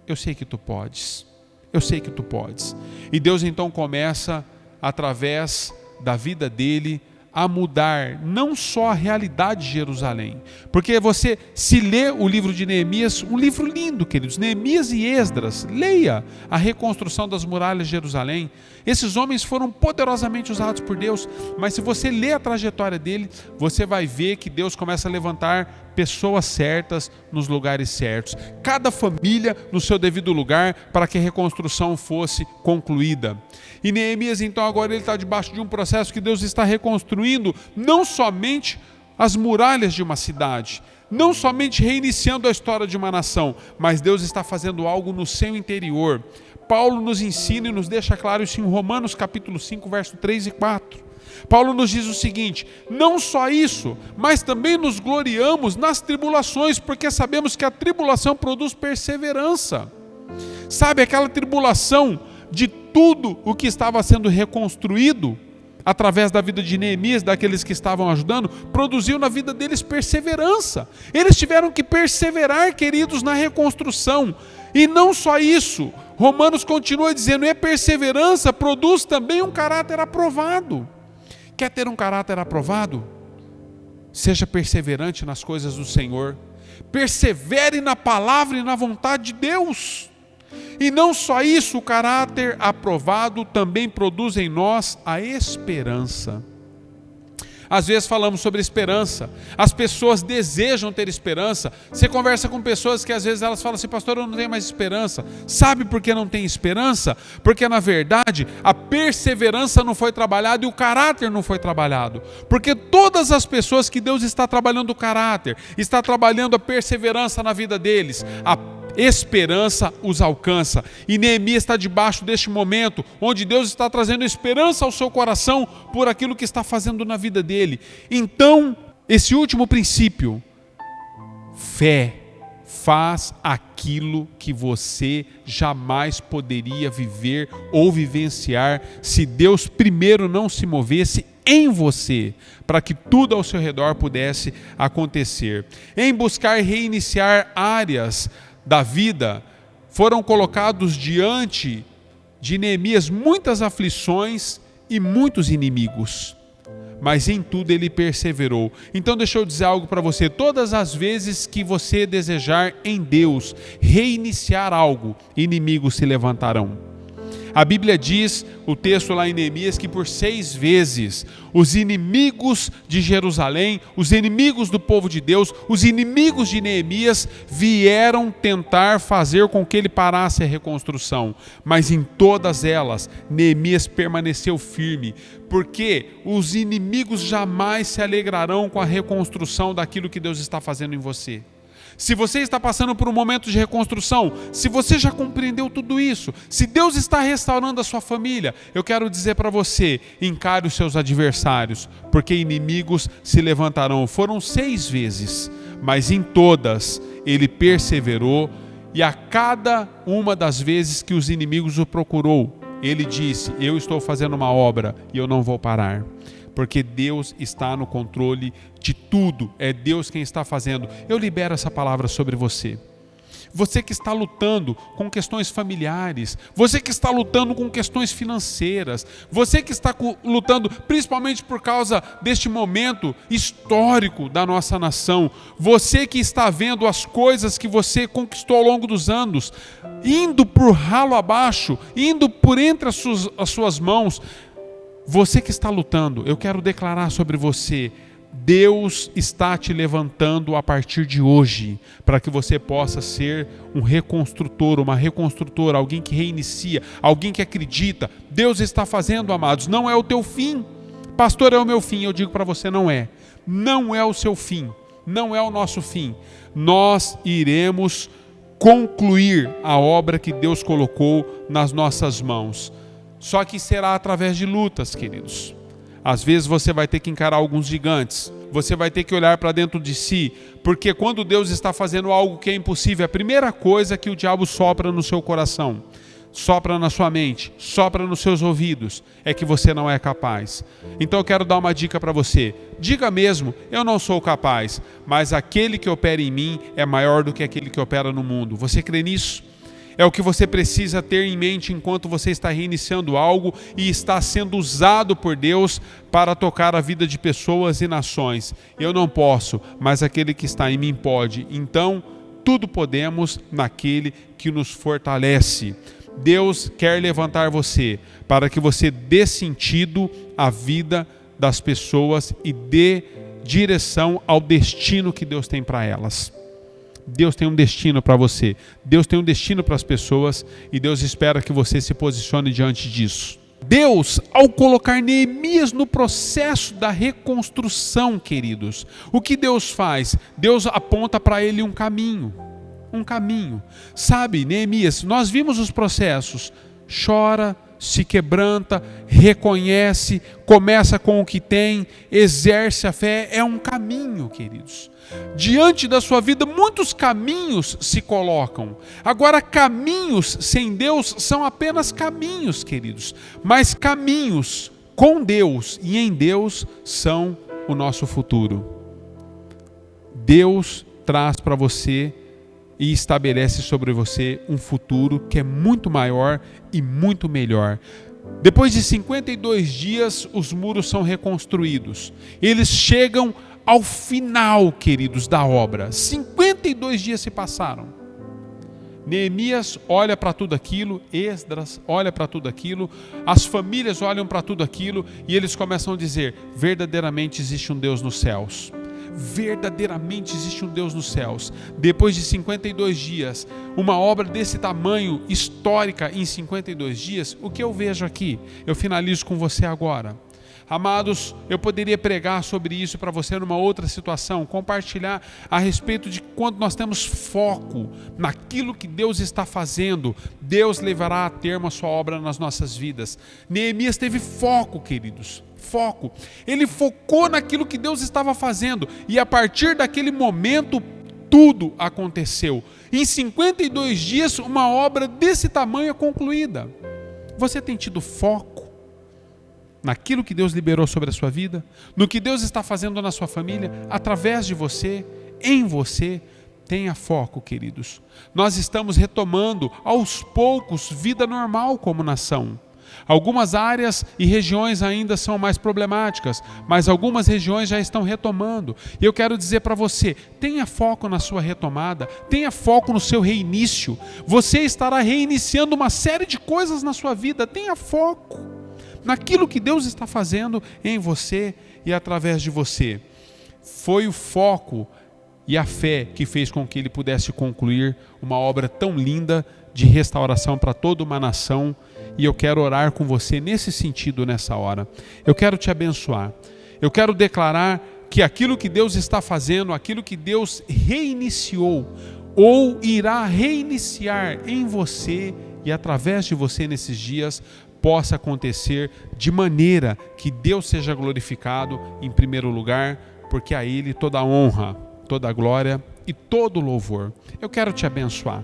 eu sei que tu podes. Eu sei que tu podes. E Deus então começa, através da vida dele, a mudar não só a realidade de Jerusalém. Porque você, se lê o livro de Neemias, um livro lindo, queridos, Neemias e Esdras, leia a reconstrução das muralhas de Jerusalém. Esses homens foram poderosamente usados por Deus, mas se você lê a trajetória dele, você vai ver que Deus começa a levantar pessoas certas nos lugares certos. Cada família no seu devido lugar para que a reconstrução fosse concluída. E Neemias então agora ele está debaixo de um processo que Deus está reconstruindo não somente as muralhas de uma cidade, não somente reiniciando a história de uma nação, mas Deus está fazendo algo no seu interior. Paulo nos ensina e nos deixa claro isso em Romanos capítulo 5, verso 3 e 4. Paulo nos diz o seguinte: não só isso, mas também nos gloriamos nas tribulações, porque sabemos que a tribulação produz perseverança. Sabe, aquela tribulação de tudo o que estava sendo reconstruído, através da vida de Neemias, daqueles que estavam ajudando, produziu na vida deles perseverança. Eles tiveram que perseverar, queridos, na reconstrução. E não só isso, Romanos continua dizendo, e a perseverança produz também um caráter aprovado. Quer ter um caráter aprovado? Seja perseverante nas coisas do Senhor. Persevere na palavra e na vontade de Deus. E não só isso, o caráter aprovado também produz em nós a esperança. Às vezes falamos sobre esperança. As pessoas desejam ter esperança. Você conversa com pessoas que às vezes elas falam assim, pastor, eu não tenho mais esperança. Sabe por que não tem esperança? Porque na verdade a perseverança não foi trabalhada e o caráter não foi trabalhado. Porque todas as pessoas que Deus está trabalhando o caráter, está trabalhando a perseverança na vida deles, a esperança os alcança. E Neemias está debaixo deste momento onde Deus está trazendo esperança ao seu coração por aquilo que está fazendo na vida dele. Então, esse último princípio, fé faz aquilo que você jamais poderia viver ou vivenciar se Deus primeiro não se movesse em você, para que tudo ao seu redor pudesse acontecer. Em buscar reiniciar áreas da vida, foram colocados diante de Neemias muitas aflições e muitos inimigos, mas em tudo ele perseverou. Então deixa eu dizer algo para você: todas as vezes que você desejar em Deus reiniciar algo, inimigos se levantarão. A Bíblia diz, o texto lá em Neemias, que por 6 vezes os inimigos de Jerusalém, os inimigos do povo de Deus, os inimigos de Neemias vieram tentar fazer com que ele parasse a reconstrução. Mas em todas elas, Neemias permaneceu firme, porque os inimigos jamais se alegrarão com a reconstrução daquilo que Deus está fazendo em você. Se você está passando por um momento de reconstrução, se você já compreendeu tudo isso, se Deus está restaurando a sua família, eu quero dizer para você, encare os seus adversários, porque inimigos se levantarão. Foram 6 vezes, mas em todas ele perseverou, e a cada uma das vezes que os inimigos o procurou, ele disse, eu estou fazendo uma obra e eu não vou parar. Porque Deus está no controle de tudo, é Deus quem está fazendo. Eu libero essa palavra sobre você. você que está lutando com questões familiares, você que está lutando com questões financeiras, você que está lutando principalmente por causa deste momento histórico da nossa nação, você que está vendo as coisas que você conquistou ao longo dos anos, indo por ralo abaixo, indo por entre as suas mãos, você que está lutando, eu quero declarar sobre você: Deus está te levantando a partir de hoje, para que você possa ser um reconstrutor, uma reconstrutora, alguém que reinicia, alguém que acredita. Deus está fazendo, amados, não é o teu fim. Pastor, é o meu fim. Eu digo para você, não é. Não é o seu fim, não é o nosso fim. Nós iremos concluir a obra que Deus colocou nas nossas mãos. Só que será através de lutas, queridos. Às vezes você vai ter que encarar alguns gigantes. Você vai ter que olhar para dentro de si. Porque quando Deus está fazendo algo que é impossível, a primeira coisa que o diabo sopra no seu coração, sopra na sua mente, sopra nos seus ouvidos, é que você não é capaz. Então eu quero dar uma dica para você. Diga mesmo: eu não sou capaz, mas aquele que opera em mim é maior do que aquele que opera no mundo. Você crê nisso? É o que você precisa ter em mente enquanto você está reiniciando algo e está sendo usado por Deus para tocar a vida de pessoas e nações. Eu não posso, mas aquele que está em mim pode. Então, tudo podemos naquele que nos fortalece. Deus quer levantar você para que você dê sentido à vida das pessoas e dê direção ao destino que Deus tem para elas. Deus tem um destino para você, Deus tem um destino para as pessoas e Deus espera que você se posicione diante disso. Deus, ao colocar Neemias no processo da reconstrução, queridos, o que Deus faz? Deus aponta para ele um caminho. Sabe, Neemias, nós vimos os processos: chora, se quebranta, reconhece, começa com o que tem, exerce a fé. É um caminho, queridos. Diante da sua vida, muitos caminhos se colocam. Agora, caminhos sem Deus são apenas caminhos, queridos. Mas caminhos com Deus e em Deus são o nosso futuro. Deus traz para você e estabelece sobre você um futuro que é muito maior e muito melhor. Depois de 52 dias, os muros são reconstruídos. Eles chegam ao final, queridos, da obra. 52 dias se passaram. Neemias olha para tudo aquilo, Esdras olha para tudo aquilo, as famílias olham para tudo aquilo e eles começam a dizer: verdadeiramente existe um Deus nos céus. Verdadeiramente existe um Deus nos céus. Depois de 52 dias, uma obra desse tamanho, histórica, em 52 dias, o que eu vejo aqui? Eu finalizo com você agora. Amados, eu poderia pregar sobre isso para você numa outra situação, compartilhar a respeito de quando nós temos foco naquilo que Deus está fazendo, Deus levará a termo a sua obra nas nossas vidas. Neemias teve foco, queridos, foco. Ele focou naquilo que Deus estava fazendo e a partir daquele momento tudo aconteceu. Em 52 dias, uma obra desse tamanho é concluída. Você tem tido foco naquilo que Deus liberou sobre a sua vida, no que Deus está fazendo na sua família, através de você, em você? Tenha foco, queridos. Nós estamos retomando aos poucos vida normal como nação. Algumas áreas e regiões ainda são mais problemáticas, mas algumas regiões já estão retomando. E eu quero dizer para você, tenha foco na sua retomada, tenha foco no seu reinício. Você estará reiniciando uma série de coisas na sua vida, tenha foco naquilo que Deus está fazendo em você e através de você. Foi o foco e a fé que fez com que ele pudesse concluir uma obra tão linda de restauração para toda uma nação. E eu quero orar com você nesse sentido nessa hora. Eu quero te abençoar. Eu quero declarar que aquilo que Deus está fazendo, aquilo que Deus reiniciou ou irá reiniciar em você e através de você nesses dias, possa acontecer de maneira que Deus seja glorificado em primeiro lugar, porque a Ele toda a honra, toda a glória e todo o louvor. Eu quero te abençoar.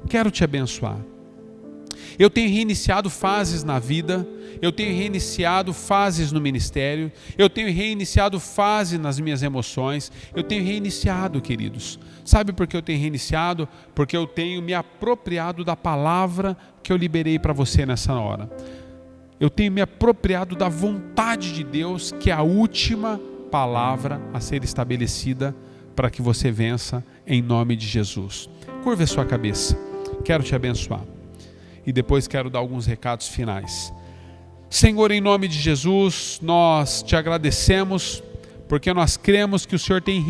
Quero te abençoar. Eu tenho reiniciado fases na vida, eu tenho reiniciado fases no ministério, eu tenho reiniciado fases nas minhas emoções, eu tenho reiniciado, queridos. Sabe por que eu tenho reiniciado? Porque eu tenho me apropriado da palavra que eu liberei para você nessa hora. Eu tenho me apropriado da vontade de Deus, que é a última palavra a ser estabelecida para que você vença em nome de Jesus. Curva a sua cabeça. Quero te abençoar. E depois quero dar alguns recados finais. Senhor, em nome de Jesus, nós te agradecemos, porque nós cremos que o Senhor tem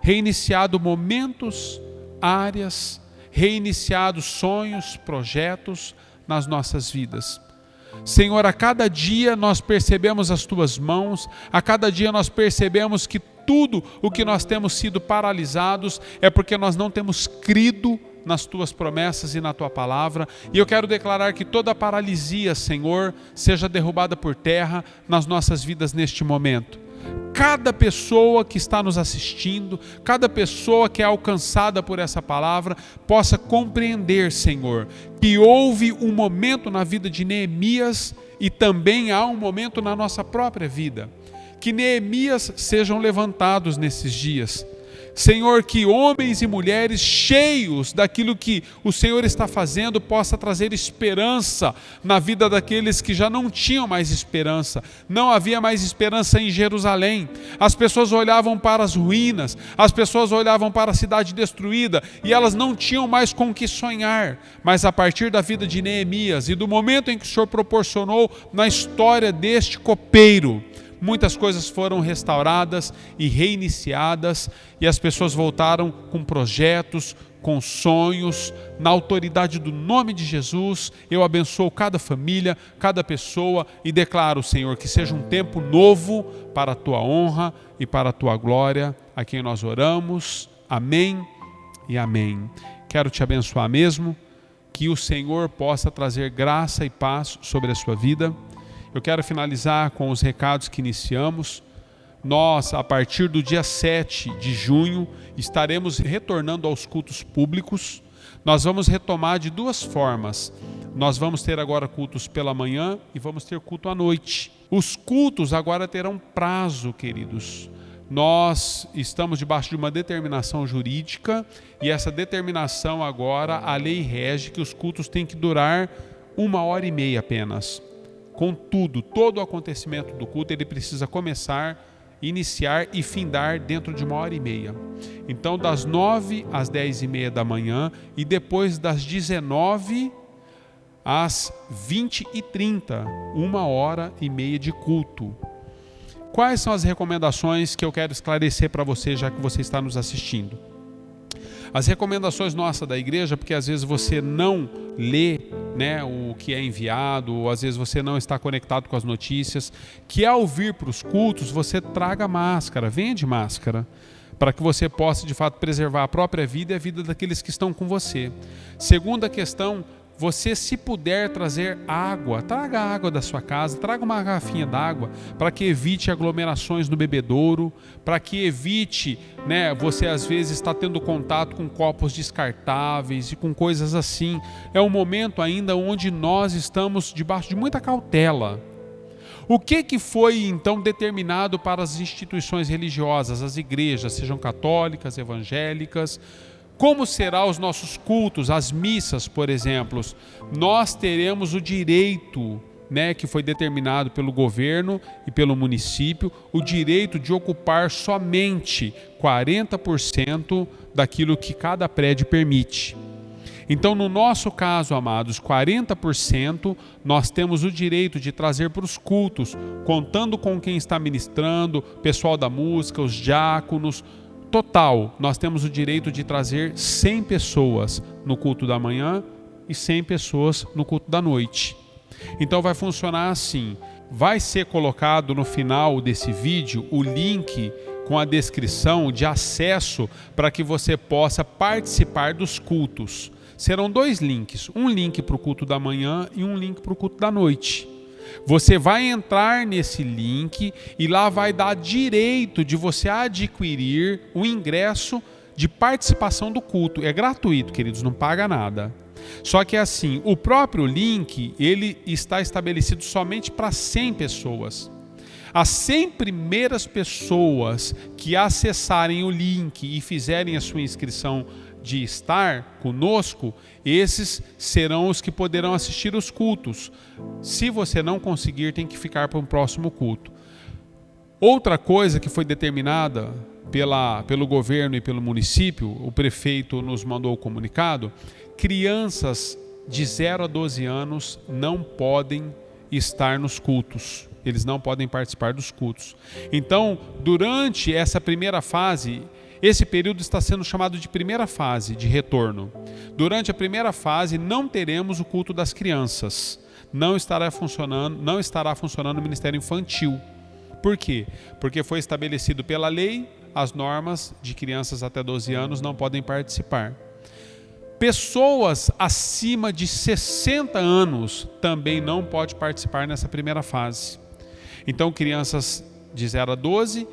reiniciado momentos, áreas, reiniciado sonhos, projetos nas nossas vidas. Senhor, a cada dia nós percebemos as Tuas mãos, a cada dia nós percebemos que tudo o que nós temos sido paralisados é porque nós não temos crido nas Tuas promessas e na Tua palavra. E eu quero declarar que toda paralisia, Senhor, seja derrubada por terra nas nossas vidas neste momento. Cada pessoa que está nos assistindo, cada pessoa que é alcançada por essa palavra, possa compreender, Senhor, que houve um momento na vida de Neemias e também há um momento na nossa própria vida. Que Neemias sejam levantados nesses dias. Senhor, que homens e mulheres cheios daquilo que o Senhor está fazendo possa trazer esperança na vida daqueles que já não tinham mais esperança. Não havia mais esperança em Jerusalém. As pessoas olhavam para as ruínas, as pessoas olhavam para a cidade destruída e elas não tinham mais com o que sonhar. Mas a partir da vida de Neemias e do momento em que o Senhor proporcionou na história deste copeiro, muitas coisas foram restauradas e reiniciadas e as pessoas voltaram com projetos, com sonhos, na autoridade do nome de Jesus. Eu abençoo cada família, cada pessoa e declaro, Senhor, que seja um tempo novo para a Tua honra e para a Tua glória, a quem nós oramos. Amém e amém. Quero te abençoar mesmo, que o Senhor possa trazer graça e paz sobre a sua vida. Eu quero finalizar com os recados que iniciamos. Nós, a partir do dia 7 de junho, estaremos retornando aos cultos públicos. Nós vamos retomar de duas formas. Nós vamos ter agora cultos pela manhã e vamos ter culto à noite. Os cultos agora terão prazo, queridos. Nós estamos debaixo de uma determinação jurídica e essa determinação agora, a lei rege que os cultos têm que durar 1h30 apenas. Contudo, todo o acontecimento do culto, ele precisa começar, iniciar e findar dentro de 1h30. Então, das 9 às 10h30 da manhã e depois das 19 às 20h30, 1h30 de culto. Quais são as recomendações que eu quero esclarecer para você, já que você está nos assistindo? As recomendações nossas da igreja, porque às vezes você não lê, o que é enviado, ou às vezes você não está conectado com as notícias, que ao vir para os cultos você traga máscara, venha de máscara, para que você possa de fato preservar a própria vida e a vida daqueles que estão com você. Segunda questão, você, se puder trazer água, traga água da sua casa, traga uma garrafinha d'água para que evite aglomerações no bebedouro, para que evite, você às vezes está tendo contato com copos descartáveis e com coisas assim. É um momento ainda onde nós estamos debaixo de muita cautela. O que foi então determinado para as instituições religiosas, as igrejas, sejam católicas, evangélicas? Como serão os nossos cultos, as missas, por exemplo? Nós teremos o direito, que foi determinado pelo governo e pelo município, o direito de ocupar somente 40% daquilo que cada prédio permite. Então, no nosso caso, amados, 40% nós temos o direito de trazer para os cultos, contando com quem está ministrando, pessoal da música, os diáconos. Total, nós temos o direito de trazer 100 pessoas no culto da manhã e 100 pessoas no culto da noite. Então vai funcionar assim, vai ser colocado no final desse vídeo o link com a descrição de acesso para que você possa participar dos cultos. Serão 2 links, um link para o culto da manhã e um link para o culto da noite. Você vai entrar nesse link e lá vai dar direito de você adquirir o ingresso de participação do culto. É gratuito, queridos, não paga nada. Só que assim, o próprio link, ele está estabelecido somente para 100 pessoas. As 100 primeiras pessoas que acessarem o link e fizerem a sua inscrição de estar conosco, esses serão os que poderão assistir os cultos. Se você não conseguir, tem que ficar para um próximo culto. Outra coisa que foi determinada pelo governo e pelo município, o prefeito nos mandou o comunicado: crianças de 0 a 12 anos não podem estar nos cultos. Eles não podem participar dos cultos. Então, durante essa primeira fase, esse período está sendo chamado de primeira fase de retorno. Durante a primeira fase, não teremos o culto das crianças. Não estará funcionando o Ministério Infantil. Por quê? Porque foi estabelecido pela lei, as normas de crianças até 12 anos não podem participar. Pessoas acima de 60 anos também não podem participar nessa primeira fase. Então, crianças de 0 a 12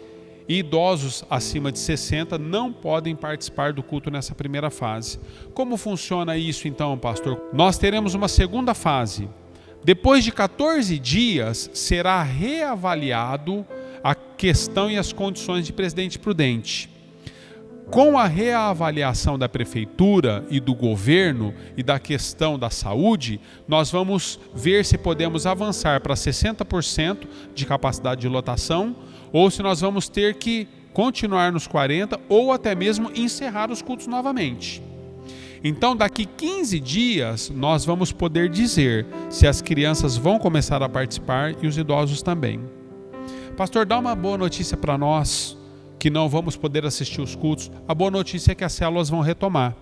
e idosos acima de 60 não podem participar do culto nessa primeira fase. Como funciona isso então, pastor? Nós teremos uma segunda fase. Depois de 14 dias, será reavaliado a questão e as condições de presidente prudente. Com a reavaliação da prefeitura e do governo e da questão da saúde, nós vamos ver se podemos avançar para 60% de capacidade de lotação ou se nós vamos ter que continuar nos 40% ou até mesmo encerrar os cultos novamente. Então, daqui 15 dias, nós vamos poder dizer se as crianças vão começar a participar e os idosos também. Pastor, dá uma boa notícia para nós que não vamos poder assistir os cultos. A boa notícia é que as células vão retomar.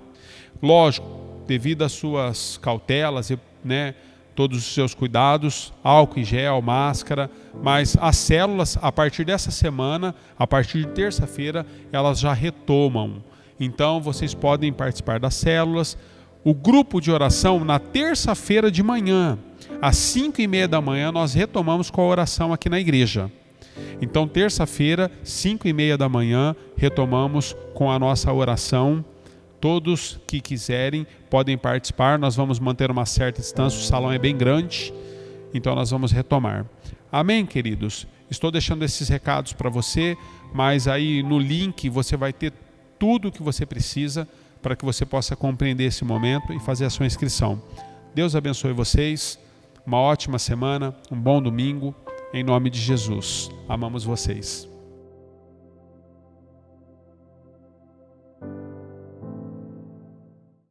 Lógico, devido às suas cautelas, todos os seus cuidados, álcool em gel, máscara, mas as células, a partir dessa semana, a partir de terça-feira, elas já retomam. Então, vocês podem participar das células. O grupo de oração, na terça-feira de manhã, às 5h30 da manhã, nós retomamos com a oração aqui na igreja. Então, terça-feira, 5h30 da manhã, retomamos com a nossa oração. Todos que quiserem podem participar. Nós vamos manter uma certa distância, o salão é bem grande, então nós vamos retomar. Amém, queridos? Estou deixando esses recados para você, mas aí no link você vai ter tudo o que você precisa para que você possa compreender esse momento e fazer a sua inscrição. Deus abençoe vocês, uma ótima semana, um bom domingo. Em nome de Jesus, amamos vocês.